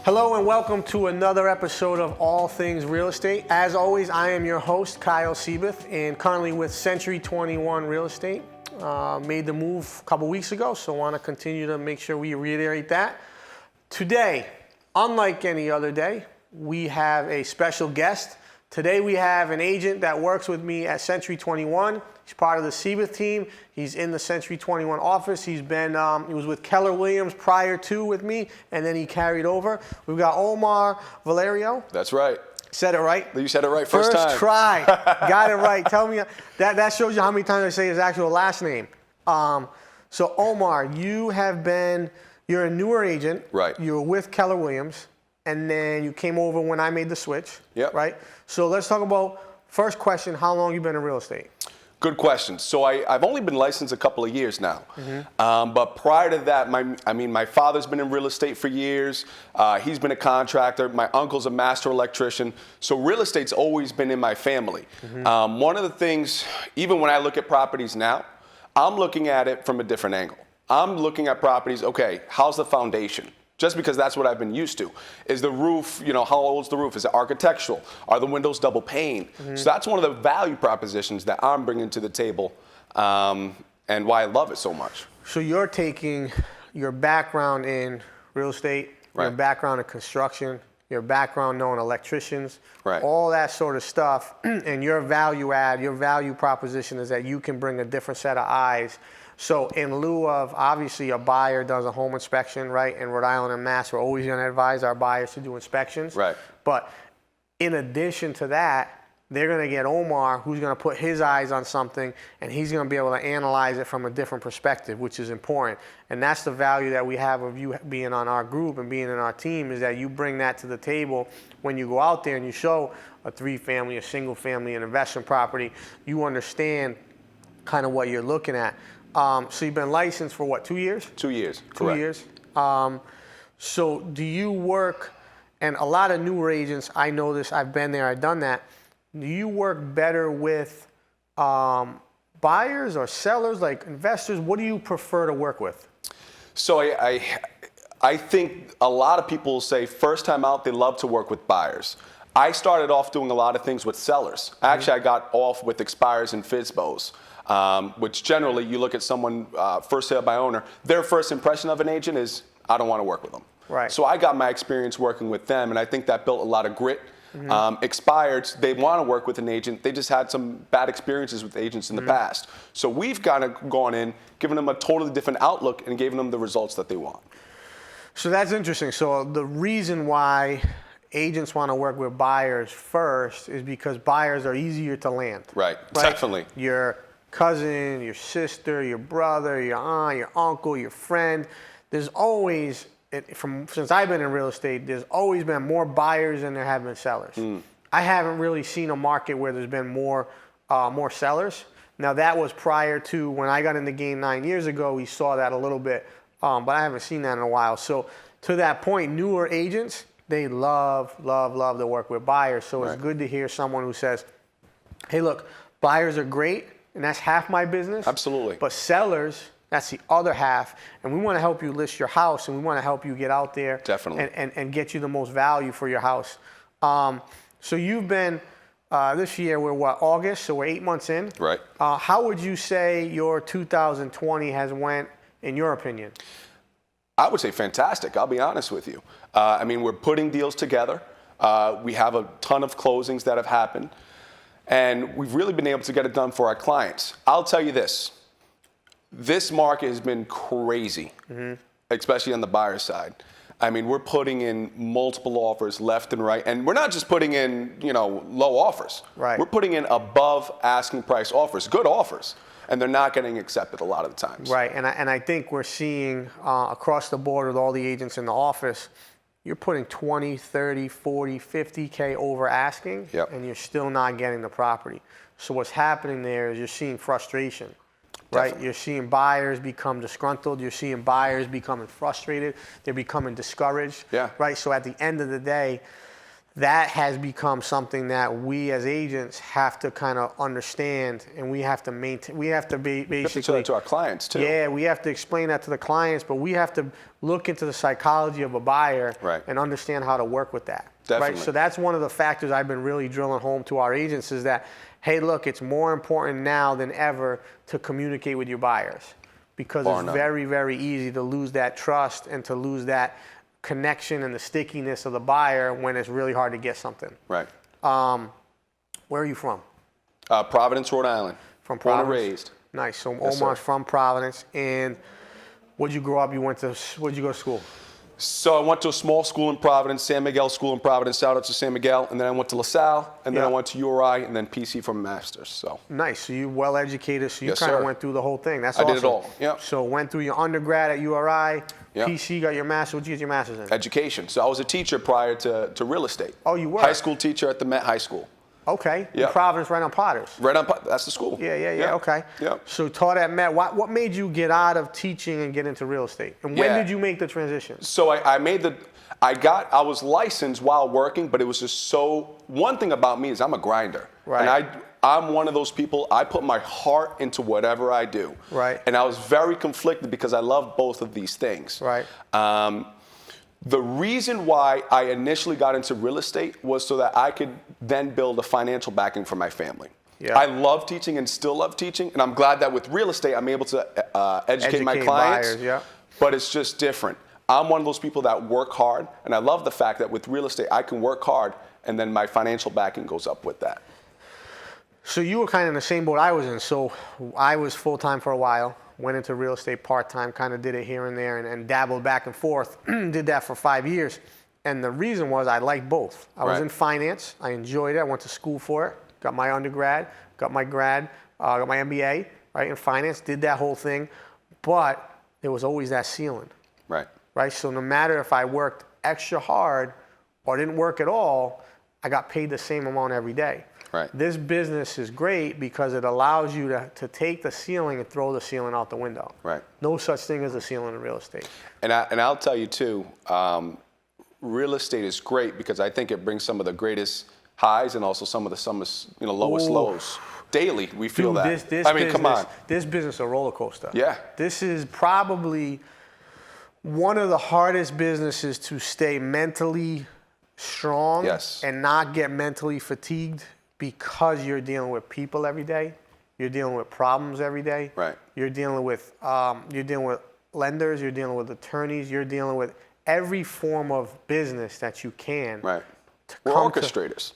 Hello and welcome to another episode of All Things Real Estate. As always, I am your host, Kyle Seyboth, and currently with Century 21 Real Estate. Made the move a couple weeks ago, so I want to continue to make sure we reiterate that. Today, unlike any other day, we have a special guest. Today we have an agent that works with me at Century 21. He's part of the Seyboth Team. He's in the Century 21 office. He was with Keller Williams prior to with me, and then he carried over. We've got Omar Valerio. That's right. Said it right? You said it right first time. First try. Got it right. Tell me, that shows you how many times I say his actual last name. So Omar, you're a newer agent. Right. You were with Keller Williams, and then you came over when I made the switch. Yep. Right? So let's talk about, first question, how long you been in real estate? Good question. So I've only been licensed a couple of years now. Mm-hmm. But prior to that, my father's been in real estate for years. He's been a contractor. My uncle's a master electrician. So real estate's always been in my family. Mm-hmm. One of the things, even when I look at properties now, I'm looking at it from a different angle. I'm looking at properties, okay, how's the foundation? Just because that's what I've been used to. Is the roof, how old's the roof? Is it architectural? Are the windows double pane? Mm-hmm. So that's one of the value propositions that I'm bringing to the table and why I love it so much. So you're taking your background in real estate, right, your background in construction, your background knowing electricians, right, all that sort of stuff, and your value add, your value proposition is that you can bring a different set of eyes. So in lieu of, obviously, a buyer does a home inspection, right? In Rhode Island and Mass, we're always going to advise our buyers to do inspections. Right. But in addition to that, they're going to get Omar, who's going to put his eyes on something, and he's going to be able to analyze it from a different perspective, which is important. And that's the value that we have of you being on our group and being in our team, is that you bring that to the table when you go out there and you show a 3-family, a single-family, an investment property. You understand kind of what you're looking at. So you've been licensed for what, 2 years? 2 years,2 correct. years. So do you work, and a lot of newer agents, I know this, I've been there, I've done that. Do you work better with buyers or sellers, like investors? What do you prefer to work with? So I think a lot of people say first time out, they love to work with buyers. I started off doing a lot of things with sellers. Actually, I got off with expires and FSBOs. Which generally you look at someone, first sale by owner, their first impression of an agent is, I don't want to work with them. Right. So I got my experience working with them, and I think that built a lot of grit. Mm-hmm. Expired, they want to work with an agent. They just had some bad experiences with agents in the past. So we've kind of gone in, given them a totally different outlook and given them the results that they want. So that's interesting. So the reason why agents want to work with buyers first is because buyers are easier to land. Right? Definitely. Your cousin, your sister, your brother, your aunt, your uncle, your friend. There's always, since I've been in real estate, there's always been more buyers than there have been sellers. I haven't really seen a market where there's been more sellers. Now that was prior to when I got in the game 9 years ago. We saw that a little bit, but I haven't seen that in a while. So to that point, newer agents, they love to work with buyers. So it's good to hear someone who says, hey, look, buyers are great, and that's half my business. Absolutely. But sellers, that's the other half. And we want to help you list your house, and we want to help you get out there. Definitely. And get you the most value for your house. So you've been, this year, we're what, August? So we're 8 months in. Right. How would you say your 2020 has went, in your opinion? I would say fantastic. I'll be honest with you. We're putting deals together. We have a ton of closings that have happened. And we've really been able to get it done for our clients. I'll tell you this market has been crazy, especially on the buyer side. We're putting in multiple offers left and right. And we're not just putting in, low offers. Right. We're putting in above asking price offers, good offers. And they're not getting accepted a lot of the times. Right, and I think we're seeing across the board with all the agents in the office, you're putting 20, 30, 40, 50K over asking, and you're still not getting the property. So what's happening there is you're seeing frustration, right? Definitely. You're seeing buyers become disgruntled. You're seeing buyers becoming frustrated. They're becoming discouraged, right? So at the end of the day, that has become something that we as agents have to kind of understand, and we have to maintain. We have to be basically. We have to show that to our clients too. Yeah, we have to explain that to the clients, but we have to look into the psychology of a buyer and understand how to work with that. Definitely. Right. So that's one of the factors I've been really drilling home to our agents is that, hey, look, it's more important now than ever to communicate with your buyers, because it's very, very easy to lose that trust and to lose that connection and the stickiness of the buyer when it's really hard to get something. Right. Where are you from? Providence, Rhode Island. From Providence. Born and raised. Nice. So Yes, Omar's sir. from Providence. And where'd you grow up? Where'd you go to school? So I went to a small school in Providence, San Miguel School in Providence. Shout out to San Miguel. And then I went to LaSalle, and then I went to URI, and then PC for a master's. So nice. So you well educated. So you Yes, kind of sir. went through the whole thing. That's I awesome. did it all. Yep. So went through your undergrad at URI. Yep. PC, got your master's. What'd you get your master's in? Education. So I was a teacher prior to real estate. Oh, you were? High school teacher at the Met High School. Okay. Yeah. In Providence, right on Potters. Right on, that's the school. Yeah. Okay. Yeah. So taught at Met. What made you get out of teaching and get into real estate? And when did you make the transition? So I was licensed while working, but it was just so, one thing about me is I'm a grinder. Right. And I'm one of those people, I put my heart into whatever I do. Right. And I was very conflicted because I love both of these things. Right. The reason why I initially got into real estate was so that I could then build a financial backing for my family. Yeah. I love teaching and still love teaching, and I'm glad that with real estate I'm able to educate my clients. Buyers, yeah. But it's just different. I'm one of those people that work hard, and I love the fact that with real estate I can work hard, and then my financial backing goes up with that. So you were kind of in the same boat I was in. So I was full-time for a while, went into real estate part-time, kind of did it here and there and dabbled back and forth. Did that for 5 years. And the reason was I liked both. I was in finance. I enjoyed it. I went to school for it. Got my undergrad, got my grad, got my MBA, right, in finance, did that whole thing. But there was always that ceiling. Right? So no matter if I worked extra hard or didn't work at all, I got paid the same amount every day. Right. This business is great because it allows you to take the ceiling and throw the ceiling out the window. Right. No such thing as a ceiling in real estate. And I'll tell you too, real estate is great because I think it brings some of the greatest highs and also some of the lowest lows. Daily, we feel that. Come on. This business is a roller coaster. Yeah. This is probably one of the hardest businesses to stay mentally strong and not get mentally fatigued, because you're dealing with people every day. You're dealing with problems every day. Right. You're dealing with lenders. You're dealing with attorneys. You're dealing with every form of business that you can. Right. We're orchestrators.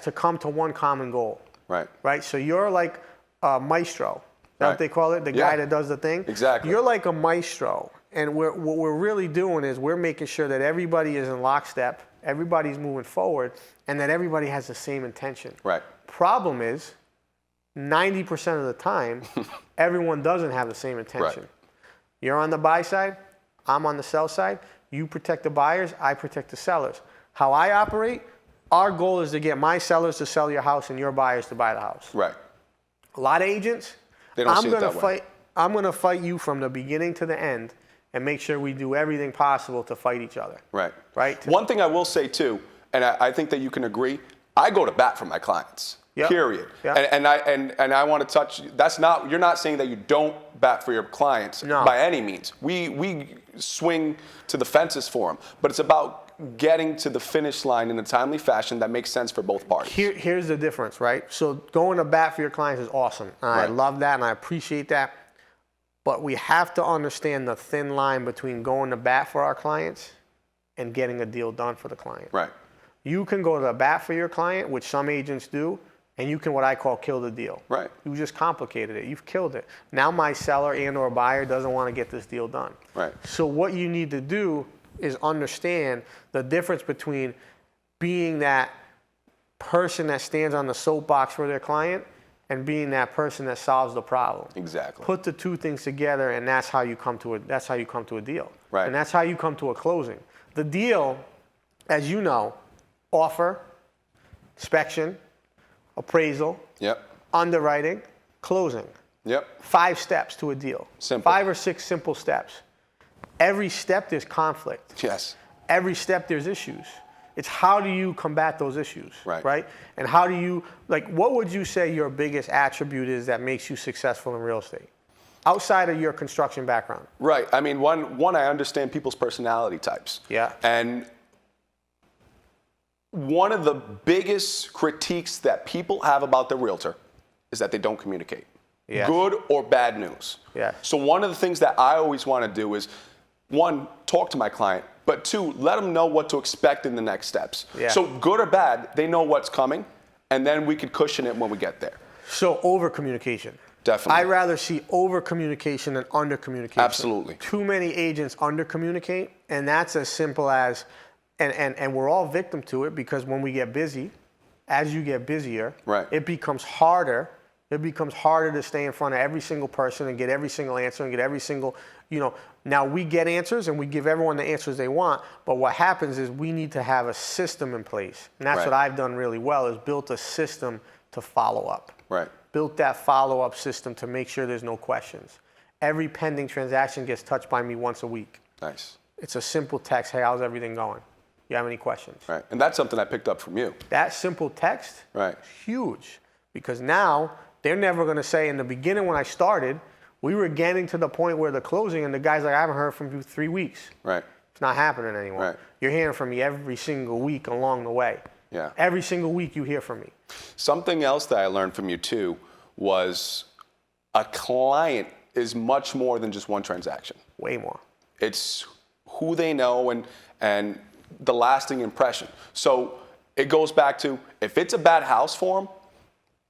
To come to one common goal. Right. Right. So you're like a maestro. Is that what they call it? The guy that does the thing. Exactly. You're like a maestro, and what we're really doing is we're making sure that everybody is in lockstep, everybody's moving forward, and that everybody has the same intention. Right. Problem is, 90% of the time, everyone doesn't have the same intention. Right. You're on the buy side, I'm on the sell side. You protect the buyers, I protect the sellers. How I operate, our goal is to get my sellers to sell your house and your buyers to buy the house. Right. A lot of agents, they don't see it that way. I'm going to fight you from the beginning to the end and make sure we do everything possible to fight each other. Right. Right. One thing I will say too, and I think that you can agree, I go to bat for my clients. Yep. Period. Yep. And I want to touch. You're not saying that you don't bat for your clients by any means. We swing to the fences for them, but it's about getting to the finish line in a timely fashion that makes sense for both parties. Here's the difference, right? So going to bat for your clients is awesome. And I love that and I appreciate that. But we have to understand the thin line between going to bat for our clients and getting a deal done for the client. Right. You can go to the bat for your client, which some agents do, and you can what I call kill the deal. Right. You just complicated it. You've killed it. Now my seller and or buyer doesn't want to get this deal done. Right. So what you need to do is understand the difference between being that person that stands on the soapbox for their client and being that person that solves the problem. Exactly. Put the two things together, and that's how you come to a deal. Right. And that's how you come to a closing. The deal, as you know, offer, inspection, appraisal, underwriting, closing. 5 steps to a deal. Simple. 5 or 6 simple steps. Every step there's conflict. Yes. Every step there's issues. It's how do you combat those issues, Right. right? And how do you, like, what would you say your biggest attribute is that makes you successful in real estate? Outside of your construction background. Right. I mean, one, I understand people's personality types. Yeah. And one of the biggest critiques that people have about the realtor is that they don't communicate. Yes. Good or bad news. Yes. So one of the things that I always want to do is, one, talk to my client, but two, let them know what to expect in the next steps. Yeah. So good or bad, they know what's coming, and then we could cushion it when we get there. So over communication. Definitely. I'd rather see over communication than under communication. Absolutely. Too many agents under communicate, and that's as simple as, and we're all victim to it, because when we get busy, as you get busier, right. it becomes harder. It becomes harder to stay in front of every single person and get every single answer and get every single, now we get answers and we give everyone the answers they want, but what happens is we need to have a system in place. And that's right. what I've done really well, is built a system to follow up. Right. Built that follow-up system to make sure there's no questions. Every pending transaction gets touched by me once a week. Nice. It's a simple text, hey, how's everything going? You have any questions? Right. And that's something I picked up from you. That simple text, right. is huge, because now they're never gonna say, in the beginning when I started, we were getting to the point where the closing and the guy's like, I haven't heard from you 3 weeks. Right. It's not happening anymore. Right. You're hearing from me every single week along the way. Yeah. Every single week you hear from me. Something else that I learned from you too was a client is much more than just one transaction. Way more. It's who they know and the lasting impression. So it goes back to, if it's a bad house for them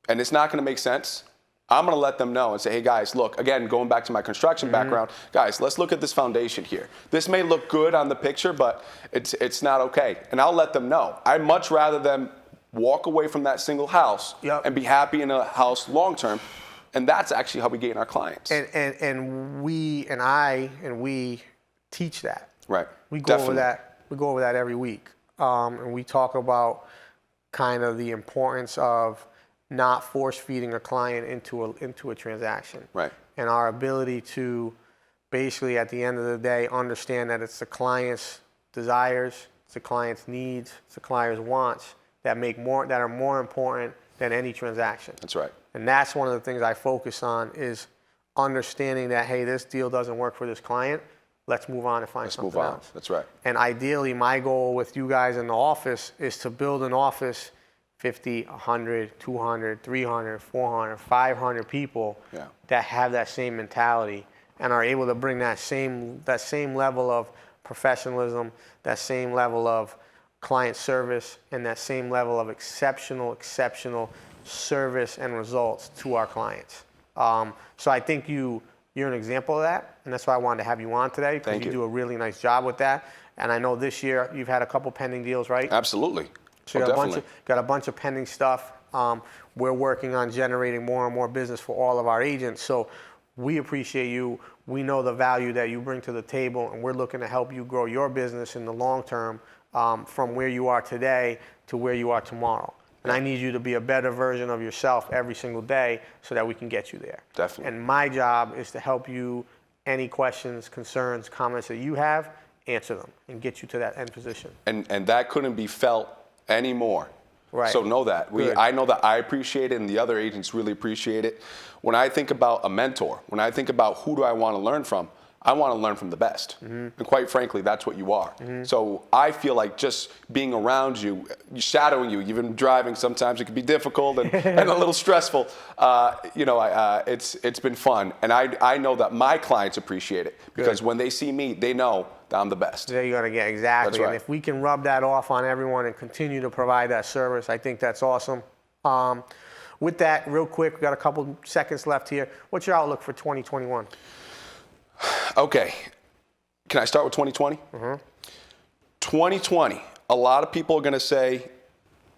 and it's not going to make sense, I'm going to let them know and say, hey guys, look, again, going back to my construction background, guys, let's look at this foundation here. This may look good on the picture, but it's not okay. And I'll let them know. I'd much rather them walk away from that single house and be happy in a house long term. And that's actually how we gain our clients. And we teach that. Right. We go over that. We go over that every week. And we talk about kind of the importance of not force feeding a client into a transaction. Right. And our ability to basically, at the end of the day, understand that it's the client's desires, it's the client's needs, it's the client's wants that are more important than any transaction. That's right. And that's one of the things I focus on, is understanding that, hey, this deal doesn't work for this client. Let's move on and find something else. That's right. And ideally, my goal with you guys in the office is to build an office 50, 100, 200, 300, 400, 500 people that have that same mentality and are able to bring that same level of professionalism, that same level of client service, and that same level of exceptional service and results to our clients. So I think you're an example of that, and that's why I wanted to have you on today, because you do a really nice job with that. And I know this year you've had a couple pending deals, right? Absolutely. So you got a bunch of pending stuff. We're working on generating more and more business for all of our agents. So we appreciate you. We know the value that you bring to the table, and we're looking to help you grow your business in the long term, from where you are today to where you are tomorrow. And I need you to be a better version of yourself every single day so that we can get you there. Definitely. And my job is to help you, any questions, concerns, comments that you have, answer them and get you to that end position. And that couldn't be felt anymore. Right. So know that. I know that I appreciate it and the other agents really appreciate it. When I think about a mentor, when I think about who do I want to learn from, I want to learn from the best. And quite frankly, that's what you are. So I feel like just being around you, shadowing you, even driving sometimes it can be difficult and a little stressful. It's been fun. And I know that my clients appreciate it because when they see me, they know that I'm the best. There you're going to get, exactly. That's right. And if we can rub that off on everyone and continue to provide that service, I think that's awesome. With that, real quick, we've got a couple seconds left here. What's your outlook for 2021? Okay. Can I start with 2020? 2020, a lot of people are going to say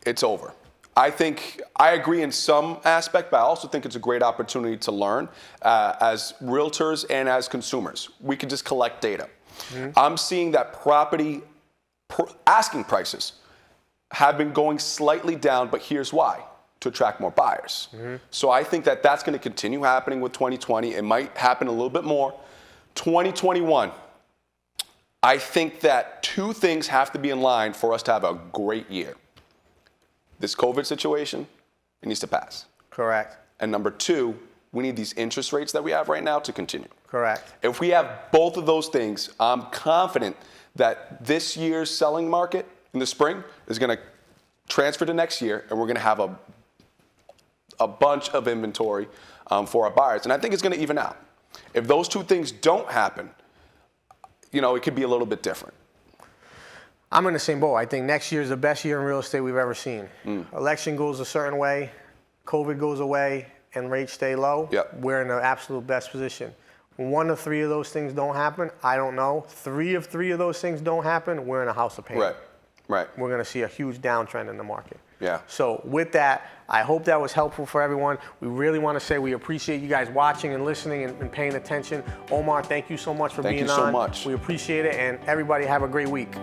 it's over. I think I agree in some aspect, but I also think it's a great opportunity to learn as realtors and as consumers. We can just collect data. I'm seeing that property asking prices have been going slightly down, but here's why: to attract more buyers. So I think that that's going to continue happening with 2020. It might happen a little bit more. 2021, I think that two things have to be in line for us to have a great year. This COVID situation, it needs to pass. Correct. And number two, we need these interest rates that we have right now to continue. Correct. If we have both of those things, I'm confident that this year's selling market in the spring is going to transfer to next year, and we're going to have a bunch of inventory for our buyers. And I think it's going to even out. If those two things don't happen, it could be a little bit different. I'm in the same boat. I think next year is the best year in real estate we've ever seen. Election goes a certain way, COVID goes away, and rates stay low. Yep. We're in the absolute best position. One of three of those things don't happen, I don't know. Three of those things don't happen, we're in a house of pain. Right. We're going to see a huge downtrend in the market. Yeah. So with that, I hope that was helpful for everyone. We really want to say we appreciate you guys watching and listening and paying attention. Omar, thank you so much for being on. Thank you so much. We appreciate it, and everybody have a great week.